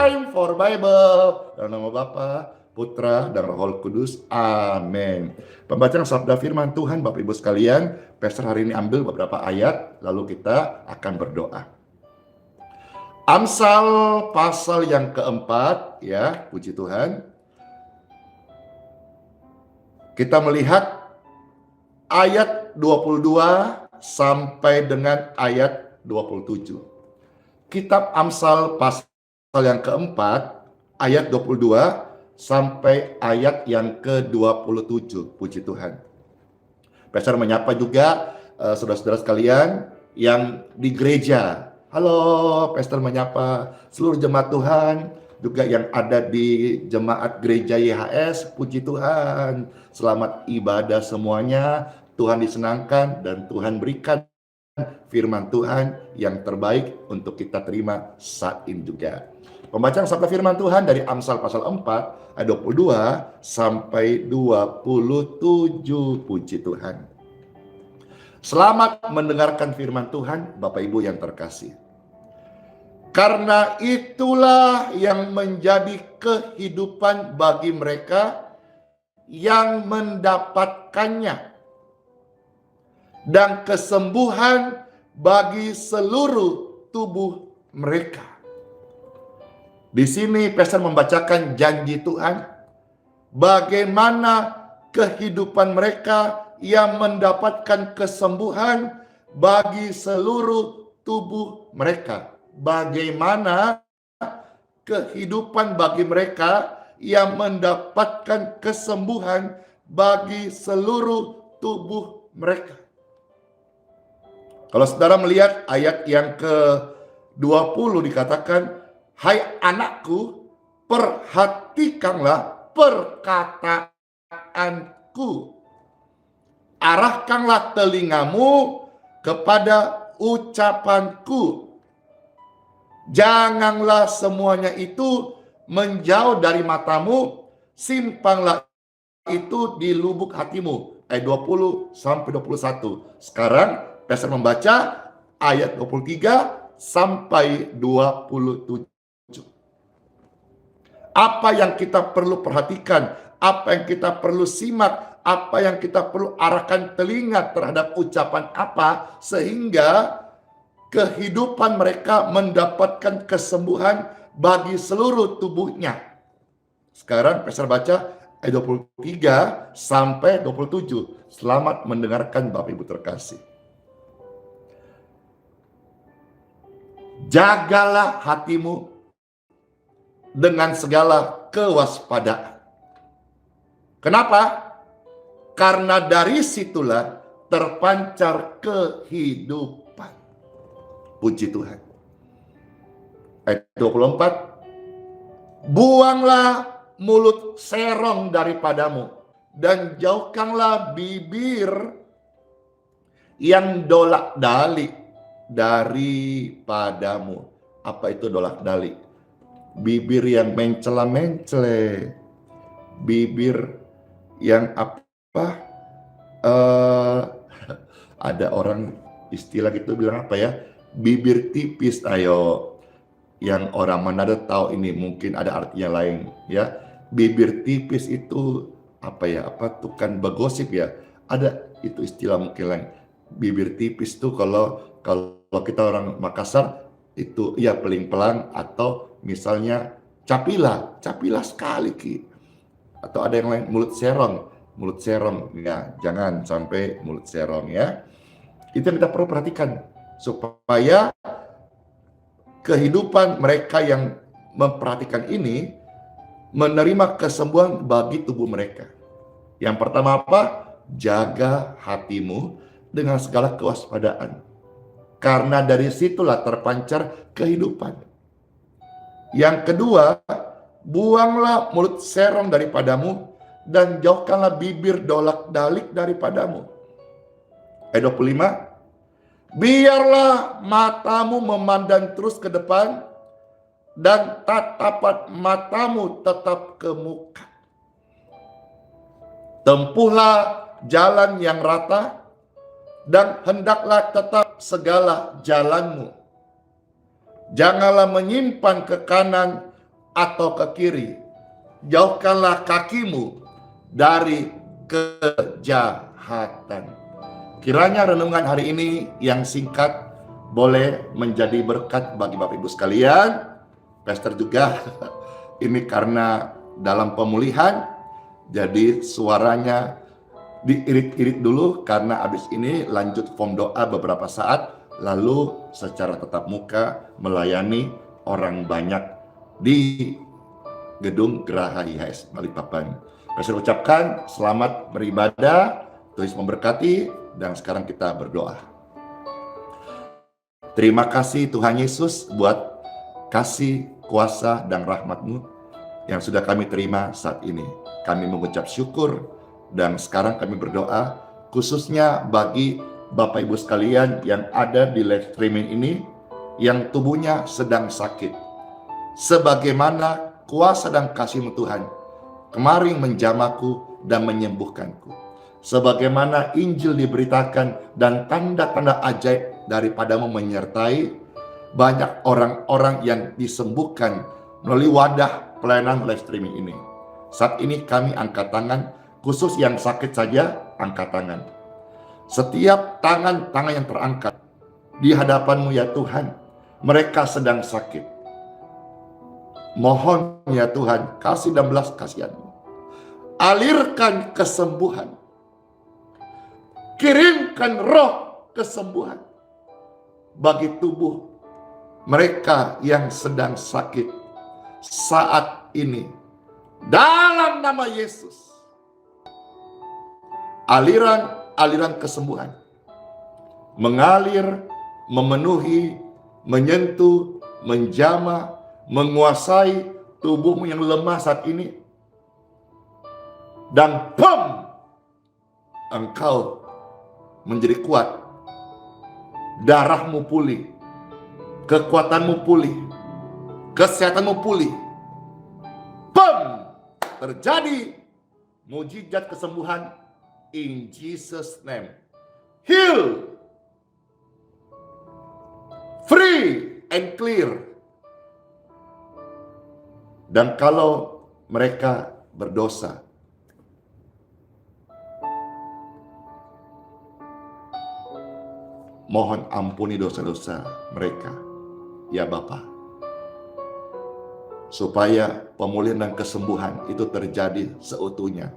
time for Bible. Dalam nama Bapa, Putra, dan Roh Kudus. Amin. Pembacaan sabda firman Tuhan, Bapak Ibu sekalian, Pastor hari ini ambil beberapa ayat, lalu kita akan berdoa. Amsal pasal yang keempat, ya, puji Tuhan. Kita melihat ayat 22 sampai dengan ayat 27. Kitab Amsal pasal yang keempat, ayat 22 sampai ayat yang ke-27. Puji Tuhan. Pastor menyapa juga saudara-saudara sekalian yang di gereja. Halo, Pastor menyapa seluruh jemaat Tuhan, juga yang ada di jemaat gereja YHS. Puji Tuhan. Selamat ibadah semuanya. Tuhan disenangkan dan Tuhan berikan firman Tuhan yang terbaik untuk kita terima saat ini juga. Pembacaan sabda firman Tuhan dari Amsal pasal 4 ayat 22 sampai 27. Puji Tuhan. Selamat mendengarkan firman Tuhan, Bapak Ibu yang terkasih. Karena itulah yang menjadi kehidupan bagi mereka yang mendapatkannya, dan kesembuhan bagi seluruh tubuh mereka. Di sini Pastor membacakan janji Tuhan, bagaimana kehidupan mereka yang mendapatkan kesembuhan bagi seluruh tubuh mereka. Bagaimana kehidupan bagi mereka yang mendapatkan kesembuhan bagi seluruh tubuh mereka. Kalau saudara melihat ayat yang ke-20 dikatakan, hai anakku, perhatikanlah perkataanku. Arahkanlah telingamu kepada ucapanku. Janganlah semuanya itu menjauh dari matamu, simpanlah itu di lubuk hatimu. Ayat 20 sampai 21. Sekarang Pastor membaca ayat 23 sampai 27. Apa yang kita perlu perhatikan, apa yang kita perlu simak, apa yang kita perlu arahkan telinga terhadap ucapan apa, sehingga kehidupan mereka mendapatkan kesembuhan bagi seluruh tubuhnya. Sekarang Pastor baca ayat 23 sampai 27. Selamat mendengarkan Bapak Ibu terkasih. Jagalah hatimu dengan segala kewaspadaan. Kenapa? Karena dari situlah terpancar kehidupan. Puji Tuhan. Ayat 24. Buanglah mulut serong daripadamu, dan jauhkanlah bibir yang dolak-dalik daripadamu. Apa itu dolak-dalik? Bibir yang mencela-mencele, bibir yang apa? Ada orang istilah gitu bilang apa ya? Bibir tipis. Ayo, yang orang Manado tahu ini, mungkin ada artinya lain ya. Bibir tipis itu apa ya? Apa tuh kan begosip ya? Ada itu istilah mungkin lain. Bibir tipis tuh kalau kita orang Makassar itu ya peling-pelang, atau misalnya capila sekali Ki. Atau ada yang lain mulut serong ya, jangan sampai mulut serong ya. Itu yang kita perlu perhatikan supaya kehidupan mereka yang memperhatikan ini menerima kesembuhan bagi tubuh mereka. Yang pertama apa? Jaga hatimu dengan segala kewaspadaan. Karena dari situlah terpancar kehidupan. Yang kedua, buanglah mulut serong daripadamu, dan jauhkanlah bibir dolak-dalik daripadamu. Ayat 25. Biarlah matamu memandang terus ke depan, dan tatapan matamu tetap ke muka. Tempuhlah jalan yang rata, dan hendaklah tetap segala jalanmu. Janganlah menyimpan ke kanan atau ke kiri. Jauhkanlah kakimu dari kejahatan. Kiranya renungan hari ini yang singkat boleh menjadi berkat bagi Bapak Ibu sekalian. Pastor juga ini karena dalam pemulihan, jadi suaranya diirit-irit dulu karena habis ini lanjut form doa beberapa saat, lalu secara tatap muka melayani orang banyak di Gedung Geraha IHS Balikpapan. Saya ucapkan selamat beribadah, Tuhan memberkati, dan sekarang kita berdoa. Terima kasih Tuhan Yesus buat kasih, kuasa, dan rahmat-Mu yang sudah kami terima saat ini. Kami mengucap syukur, dan sekarang kami berdoa khususnya bagi Bapak Ibu sekalian yang ada di live streaming ini, yang tubuhnya sedang sakit. Sebagaimana kuasa dan kasih-Mu Tuhan kemarin menjamaku dan menyembuhkanku. Sebagaimana Injil diberitakan dan tanda-tanda ajaib daripadamu menyertai banyak orang-orang yang disembuhkan melalui wadah pelayanan live streaming ini. Saat ini kami angkat tangan, khusus yang sakit saja angkat tangan. Setiap tangan-tangan yang terangkat di hadapan-Mu ya Tuhan, mereka sedang sakit. Mohon ya Tuhan, kasih dan belas kasihan-Mu. Alirkan kesembuhan. Kirimkan roh kesembuhan bagi tubuh mereka yang sedang sakit saat ini. Dalam nama Yesus. Aliran kesembuhan mengalir, memenuhi, menyentuh, menjamah, menguasai tubuhmu yang lemah saat ini, dan engkau menjadi kuat. Darahmu pulih, kekuatanmu pulih, kesehatanmu pulih. Terjadi mujizat kesembuhan in Jesus name. Heal, free and clear. Dan kalau mereka berdosa, mohon ampuni dosa-dosa mereka, ya Bapa. Supaya pemulihan dan kesembuhan itu terjadi seutuhnya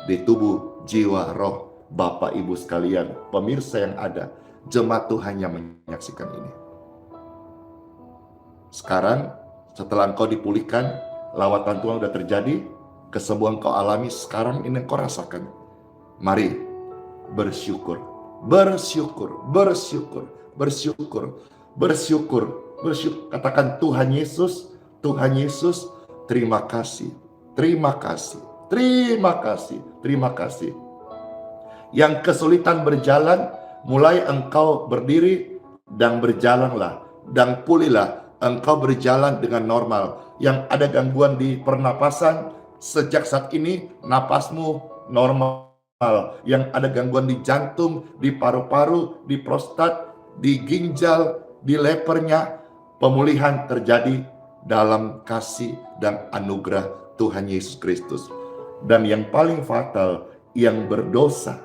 di tubuh, jiwa, roh Bapak Ibu sekalian, pemirsa yang ada, jemaat Tuhan yang menyaksikan ini. Sekarang setelah engkau dipulihkan, lawatan Tuhan sudah terjadi, kesembuhan kau alami, sekarang ini engkau rasakan. Mari bersyukur, bersyukur, bersyukur, bersyukur, bersyukur, bersyukur. Katakan Tuhan Yesus, Tuhan Yesus, terima kasih, terima kasih, terima kasih, terima kasih. Yang kesulitan berjalan, mulai engkau berdiri dan berjalanlah, dan pulihlah, engkau berjalan dengan normal. Yang ada gangguan di pernapasan, sejak saat ini napasmu normal. Yang ada gangguan di jantung, di paru-paru, di prostat, di ginjal, di lepernya, pemulihan terjadi dalam kasih dan anugerah Tuhan Yesus Kristus. Dan yang paling fatal, yang berdosa,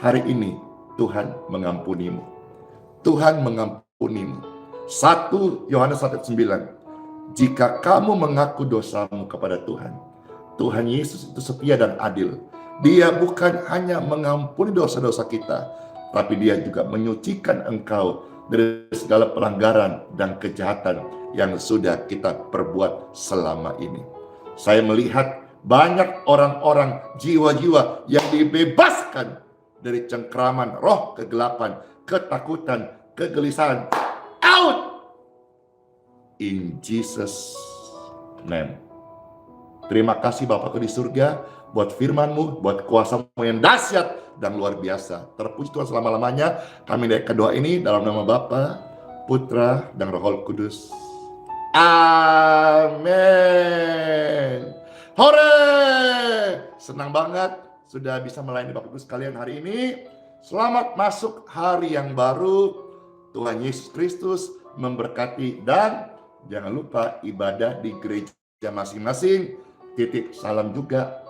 hari ini Tuhan mengampunimu. Tuhan mengampunimu. 1 Yohanes 1:9. Jika kamu mengaku dosamu kepada Tuhan, Tuhan Yesus itu setia dan adil. Dia bukan hanya mengampuni dosa-dosa kita, tapi Dia juga menyucikan engkau dari segala pelanggaran dan kejahatan yang sudah kita perbuat selama ini. Saya melihat banyak orang-orang, jiwa-jiwa yang dibebaskan dari cengkraman roh kegelapan, ketakutan, kegelisahan. Out! In Jesus name. Terima kasih Bapakku di surga, buat firman-Mu, buat kuasa-Mu yang dahsyat dan luar biasa. Terpuji Tuhan selama-lamanya. Kami naikkan doa ini dalam nama Bapa, Putra, dan Roh Kudus. Amin. Hore! Senang banget sudah bisa melayani Bapak Ibu sekalian hari ini. Selamat masuk hari yang baru. Tuhan Yesus Kristus memberkati, dan jangan lupa ibadah di gereja masing-masing. Titip salam juga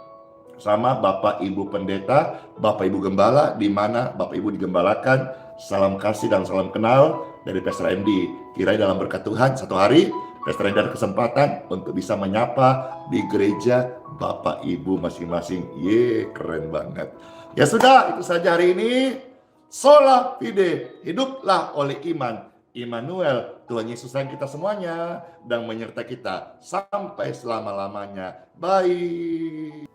sama Bapak Ibu Pendeta, Bapak Ibu Gembala, di mana Bapak Ibu digembalakan. Salam kasih dan salam kenal dari Pastor MD. Kiranya dalam berkat Tuhan satu hari Pastor MD ada kesempatan untuk bisa menyapa di gereja Bapak Ibu masing-masing. Keren banget. Ya sudah, itu saja hari ini. Sola Fide, hiduplah oleh iman. Immanuel, Tuhan Yesus sayang kita semuanya dan menyertai kita sampai selama-lamanya. Bye.